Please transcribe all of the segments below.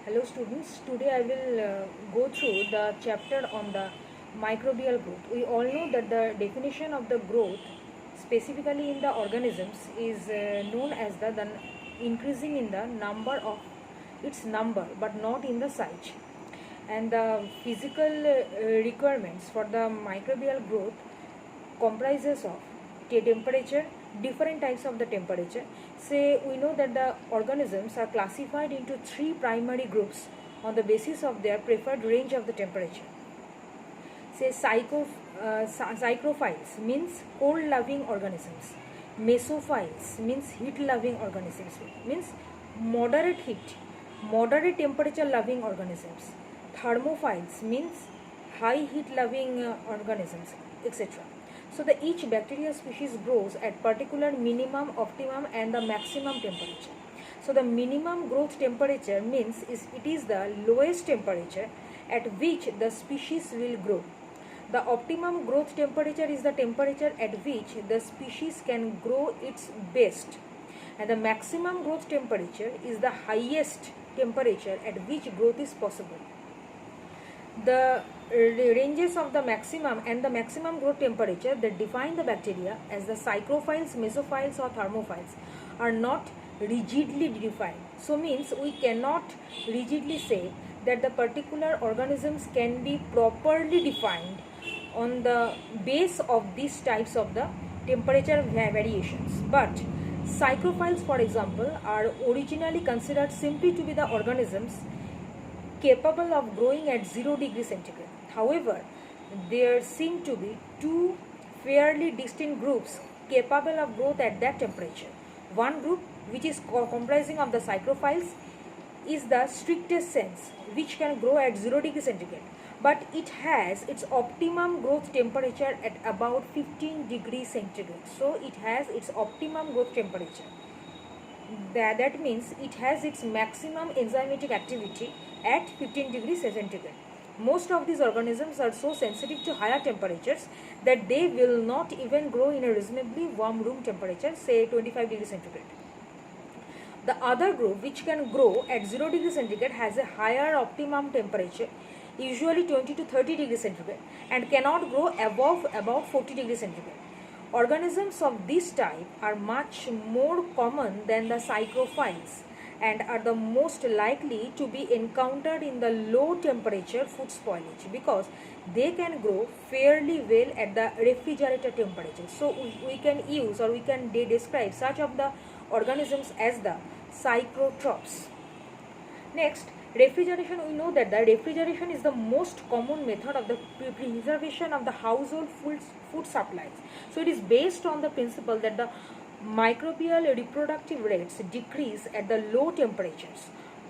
Hello students, today I will go through the chapter on the microbial growth. We all know that the definition of the growth specifically in the organisms is known as the increasing in the number of its number but not in the size. And the physical requirements for the microbial growth comprises of temperature, different types of the temperature. Say we know that the organisms are classified into three primary groups on the basis of their preferred range of the temperature. Say psychrophiles means cold loving organisms. Mesophiles means heat loving organisms, means moderate heat, moderate temperature loving organisms. Thermophiles means high heat loving organisms, etc. So the each bacteria species grows at particular minimum, optimum and the maximum temperature. So the minimum growth temperature means it is the lowest temperature at which the species will grow. The optimum growth temperature is the temperature at which the species can grow its best. And the maximum growth temperature is the highest temperature at which growth is possible. The ranges of the maximum and the maximum growth temperature that define the bacteria as the psychrophiles, mesophiles or thermophiles are not rigidly defined. So means we cannot rigidly say that the particular organisms can be properly defined on the base of these types of the temperature variations. But psychrophiles, for example, are originally considered simply to be the organisms capable of growing at 0 degree centigrade. However, there seem to be two fairly distinct groups capable of growth at that temperature. One group, which is comprising of the psychrophiles, is the strictest sense, which can grow at 0 degree centigrade, but it has its optimum growth temperature at about 15 degrees centigrade. So it has its optimum growth temperature. That means it has its maximum enzymatic activity at 15 degrees centigrade. Most of these organisms are so sensitive to higher temperatures that they will not even grow in a reasonably warm room temperature, say 25 degrees centigrade. The other group, which can grow at 0 degree centigrade, has a higher optimum temperature, usually 20 to 30 degrees centigrade, and cannot grow above about 40 degrees centigrade. Organisms of this type are much more common than the psychrophiles and are the most likely to be encountered in the low temperature food spoilage because they can grow fairly well at the refrigerator temperature. So we can use or we can describe such of the organisms as the psychrotrophs. Next, refrigeration. We know that the refrigeration is the most common method of the preservation of the household food supplies. So it is based on the principle that the microbial reproductive rates decrease at the low temperatures,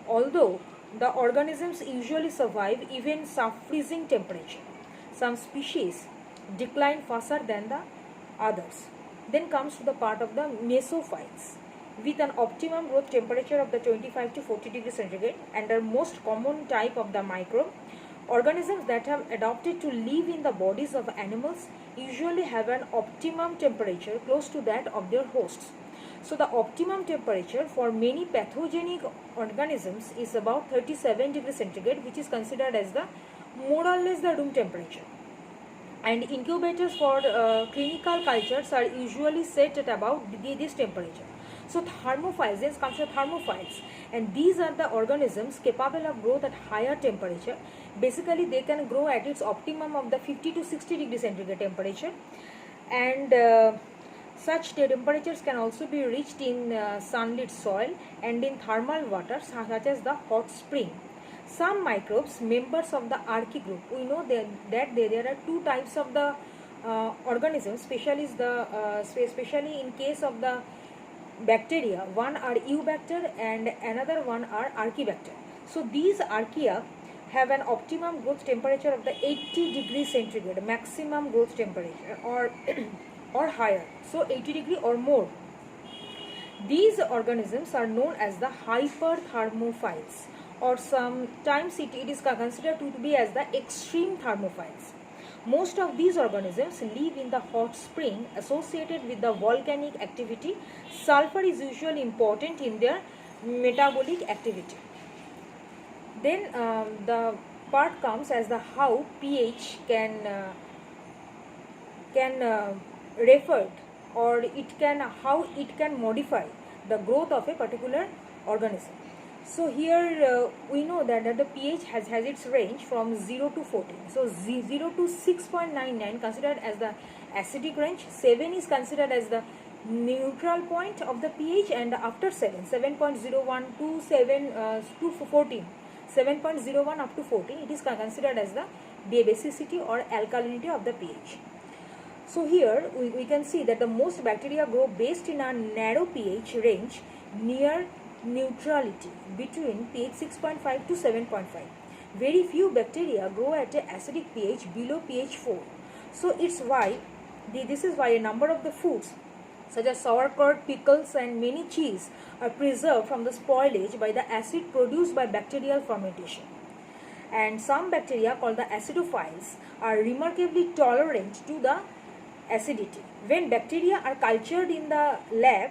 although the organisms usually survive even sub-freezing temperature. Some species decline faster than the others. Then comes to the part of the mesophiles with an optimum growth temperature of the 25 to 40 degrees centigrade and the most common type of the microbe. Organisms that have adapted to live in the bodies of animals usually have an optimum temperature close to that of their hosts. So the optimum temperature for many pathogenic organisms is about 37 degrees centigrade, which is considered as the more or less the room temperature. And incubators for clinical cultures are usually set at about this temperature. So thermophiles, this comes to thermophiles, and these are the organisms capable of growth at higher temperature. Basically, they can grow at its optimum of the 50 to 60 degrees centigrade temperature, and such temperatures can also be reached in sunlit soil and in thermal water such as the hot spring. Some microbes, members of the archaea group, we know that there are two types of the organisms, especially in case of the bacteria. One are Eubacter and another one are Archaebacter. So these archaea have an optimum growth temperature of the 80 degrees centigrade, maximum growth temperature, or or higher, so 80 degree or more. These organisms are known as the hyperthermophiles, or sometimes it is considered to be as the extreme thermophiles. Most of these organisms live in the hot spring associated with the volcanic activity. Sulfur is usually important in their metabolic activity. Then the part comes as the how pH can refer, or it can how it can modify the growth of a particular organism. So here we know that the pH has its range from 0 to 14. So 0 to 6.99 considered as the acidic range, 7 is considered as the neutral point of the pH, and after 7.01 to 14, 7.01 up to 14, it is considered as the basicity or alkalinity of the pH. So here we can see that the most bacteria grow based in a narrow pH range near neutrality between pH 6.5 to 7.5. Very few bacteria grow at an acidic pH below pH 4. So this is why a number of the foods such as sauerkraut, pickles and many cheese are preserved from the spoilage by the acid produced by bacterial fermentation. And some bacteria called the acidophiles are remarkably tolerant to the acidity. When bacteria are cultured in the lab,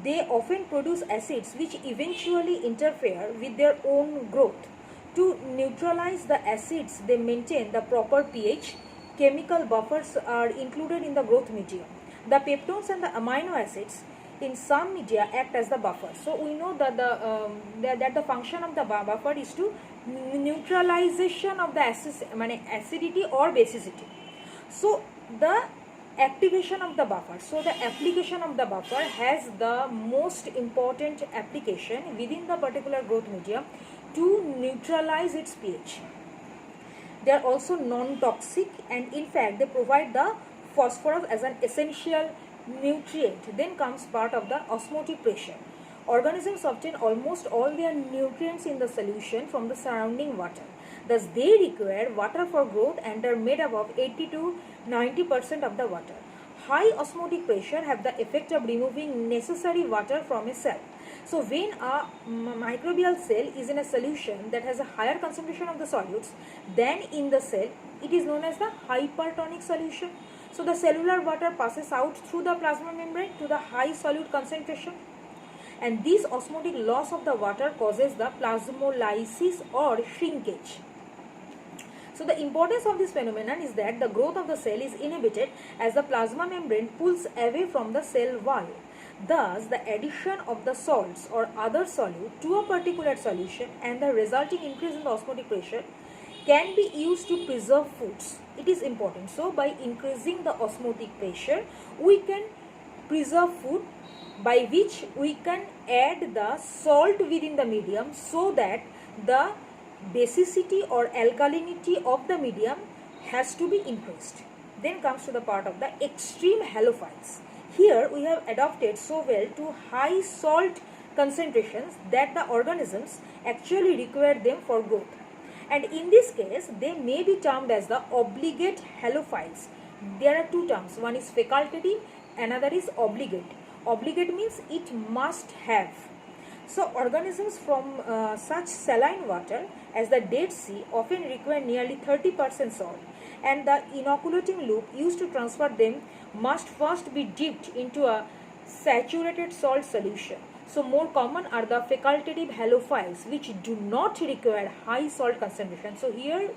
they often produce acids which eventually interfere with their own growth. To neutralize the acids, they maintain the proper pH. Chemical buffers are included in the growth medium. The peptones and the amino acids in some media act as the buffer. So we know that the function of the buffer is to neutralization of the acidity or basicity. So the activation of the buffer. So the application of the buffer has the most important application within the particular growth medium to neutralize its pH. They are also non-toxic, and in fact they provide the phosphorus as an essential nutrient. Then comes part of the osmotic pressure. Organisms obtain almost all their nutrients in the solution from the surrounding water. Thus they require water for growth and are made up of 80 to 90% of the water. High osmotic pressure have the effect of removing necessary water from a cell. So when a microbial cell is in a solution that has a higher concentration of the solutes than in the cell, it is known as the hypertonic solution. So the cellular water passes out through the plasma membrane to the high solute concentration, and this osmotic loss of the water causes the plasmolysis or shrinkage. So the importance of this phenomenon is that the growth of the cell is inhibited as the plasma membrane pulls away from the cell wall. Thus, the addition of the salts or other solute to a particular solution and the resulting increase in the osmotic pressure can be used to preserve foods. It is important. So, by increasing the osmotic pressure, we can preserve food, by which we can add the salt within the medium so that the basicity or alkalinity of the medium has to be increased. Then comes to the part of the extreme halophiles. Here we have adapted so well to high salt concentrations that the organisms actually require them for growth. And in this case, they may be termed as the obligate halophiles. There are two terms. One is facultative, another is obligate. Obligate means it must have. So organisms from such saline water as the Dead Sea often require nearly 30% salt, and the inoculating loop used to transfer them must first be dipped into a saturated salt solution. So more common are the facultative halophiles, which do not require high salt concentration. So here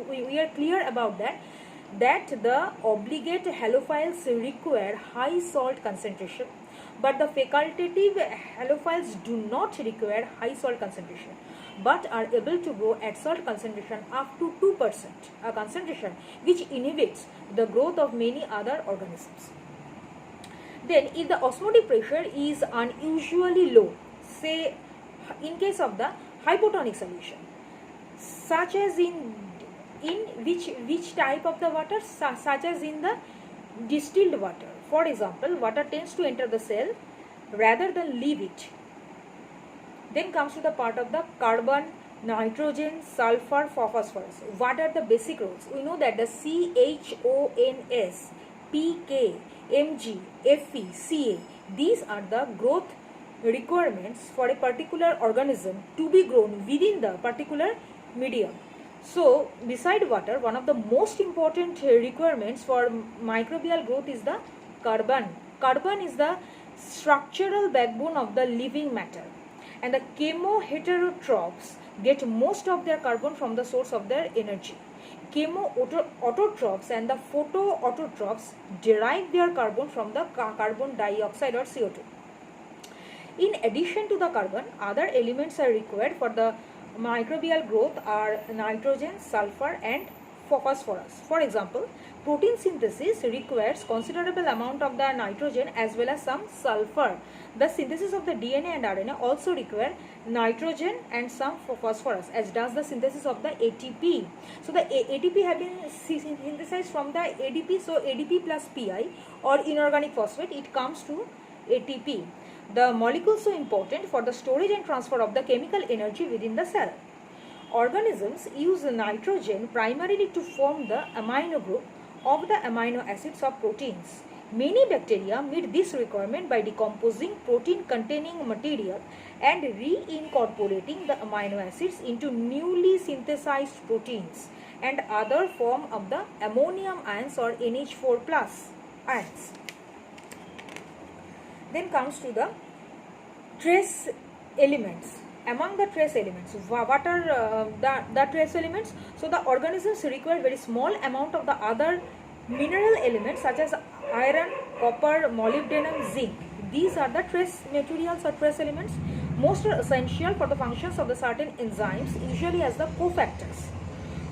we are clear about that the obligate halophiles require high salt concentration, but the facultative halophiles do not require high salt concentration but are able to grow at salt concentration up to 2%, a concentration which inhibits the growth of many other organisms. Then if the osmotic pressure is unusually low, say in case of the hypotonic solution, such as in which type of the water, such as in the distilled water. For example, water tends to enter the cell rather than leave it. Then comes to the part of the carbon, nitrogen, sulfur, phosphorus. What are the basic roles? We know that the CHONS, PK, Mg, Fe, Ca, these are the growth requirements for a particular organism to be grown within the particular medium. So, beside water, one of the most important requirements for microbial growth is the carbon. Carbon is the structural backbone of the living matter, and the chemoheterotrophs get most of their carbon from the source of their energy. Chemoautotrophs and the photoautotrophs derive their carbon from the carbon dioxide or CO2. In addition to the carbon, other elements are required for the microbial growth are nitrogen, sulfur and phosphorus. For example, protein synthesis requires considerable amount of the nitrogen as well as some sulfur. The synthesis of the DNA and RNA also require nitrogen and some phosphorus, as does the synthesis of the ATP. So the ATP have been synthesized from the ADP. So ADP plus PI or inorganic phosphate, it comes to ATP. The molecule is so important for the storage and transfer of the chemical energy within the cell. Organisms use nitrogen primarily to form the amino group of the amino acids of proteins. Many bacteria meet this requirement by decomposing protein containing material and reincorporating the amino acids into newly synthesized proteins and other form of the ammonium ions or NH4 plus ions. Then comes to the trace elements. Among the trace elements, what are the trace elements? So the organisms require very small amount of the other mineral elements such as iron, copper, molybdenum, zinc. These are the trace materials or trace elements. Most are essential for the functions of the certain enzymes, usually as the cofactors.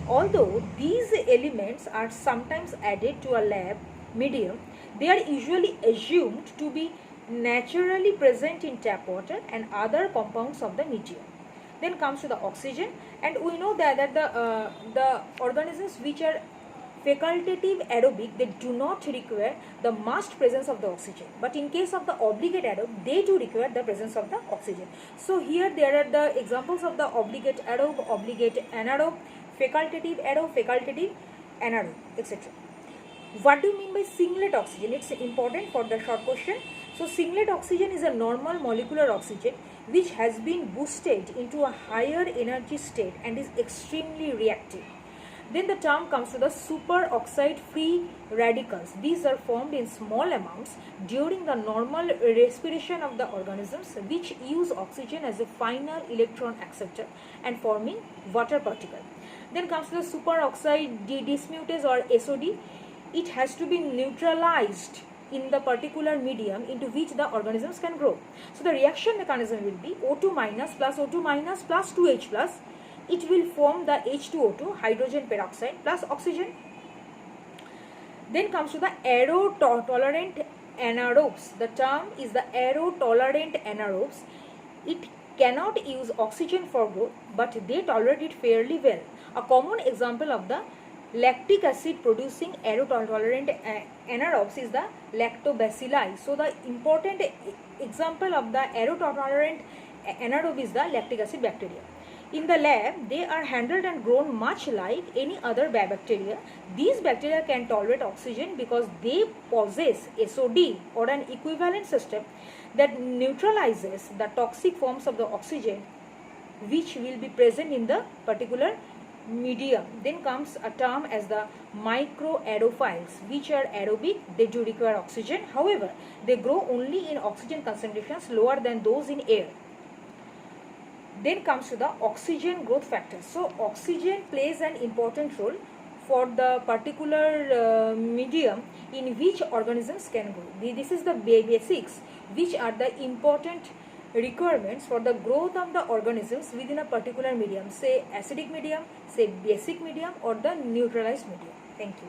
Although these elements are sometimes added to a lab medium, they are usually assumed to be naturally present in tap water and other compounds of the medium. Then comes to the oxygen, and we know that the organisms which are facultative aerobic, they do not require the must presence of the oxygen, but in case of the obligate aerobe, they do require the presence of the oxygen. So here there are the examples of the obligate aerobe, obligate anaerobe, facultative aerobe, facultative anaerobe, etc. What do you mean by singlet oxygen? It's important for the short question. So singlet oxygen is a normal molecular oxygen which has been boosted into a higher energy state and is extremely reactive. Then the term comes to the superoxide free radicals. These are formed in small amounts during the normal respiration of the organisms, which use oxygen as a final electron acceptor and forming water particle. Then comes to the superoxide dismutase or SOD. It has to be neutralized in the particular medium into which the organisms can grow. So the reaction mechanism will be O2 minus plus O2 minus plus 2H plus. It will form the H2O2, hydrogen peroxide plus oxygen. Then comes to the aerotolerant anaerobes. The term is the aerotolerant anaerobes. It cannot use oxygen for growth, but they tolerate it fairly well. A common example of the lactic acid producing aerotolerant anaerobes is the lactobacilli. So the important example of the aerotolerant anaerobe is the lactic acid bacteria. In the lab, they are handled and grown much like any other bacteria. These bacteria can tolerate oxygen because they possess SOD or an equivalent system that neutralizes the toxic forms of the oxygen which will be present in the particular medium. Then comes a term as the microaerophiles, which are aerobic. They do require oxygen. However, they grow only in oxygen concentrations lower than those in air. Then comes to the oxygen growth factors. So oxygen plays an important role for the particular medium in which organisms can grow. This is the basics which are the important requirements for the growth of the organisms within a particular medium, say acidic medium, say basic medium or the neutralized medium. Thank you.